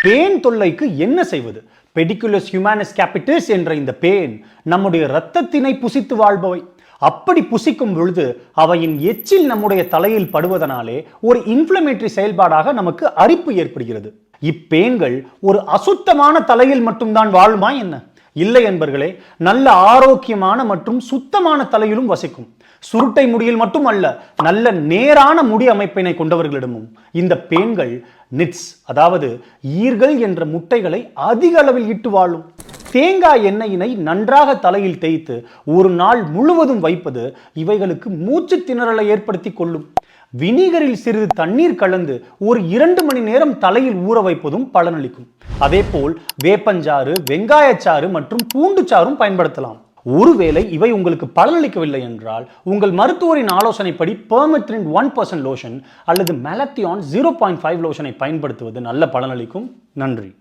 Pan தொல்லைக்கு என்ன செய்வது? பெடிகுலஸ் ஹியூமனஸ் கேபிட்டிஸ் என்ற இந்த பேன் நம்முடைய இரத்தத்தினை புசித்து வாழ்பவை. அப்படி புசிக்கும் பொழுது அவையின் எச்சில் நம்முடைய தலையில் படுவதனாலே ஒரு இன்ஃப்ளமேட்டரி செயல்பாடாக நமக்கு அரிப்பு ஏற்படுகிறது. இப்பேன்கள் ஒரு அசுத்தமான தலையில் மட்டும்தான் வாழுமா என்ன? இல்லை என்பர்களே, நல்ல ஆரோக்கியமான மற்றும் சுத்தமான தலையிலும் வசிக்கும். சுருட்டை முடியில் மட்டும் அல்ல, நல்ல நேரான முடி அமைப்பினை கொண்டவர்களிடமும் இந்த பேன்கள் நிட்ஸ், அதாவது ஈர்கள் என்ற முட்டைகளை அதிக அளவில் இட்டு வாழும். தேங்காய் எண்ணெயினை நன்றாக தலையில் தேய்த்து ஒரு நாள் முழுவதும் வைப்பது இவைகளுக்கு மூச்சு திணறலை ஏற்படுத்தி கொள்ளும். வினிகரில் சிறிது தண்ணீர் கலந்து ஒரு 2 மணி நேரம் தலையில் ஊற வைப்பதும் பலனளிக்கும். அதே போல் வேப்பஞ்சாறு, வெங்காயச்சாறு மற்றும் பூண்டு சாறும் பயன்படுத்தலாம். ஒருவேளை இவை உங்களுக்கு பலனளிக்கவில்லை என்றால் உங்கள் மருத்துவரின் ஆலோசனைப்படி பெர்மெத்ரின் 1% லோஷன் அல்லது மெலத்தியான் 0.5 லோஷனை பயன்படுத்துவது நல்ல பலனளிக்கும். நன்றி.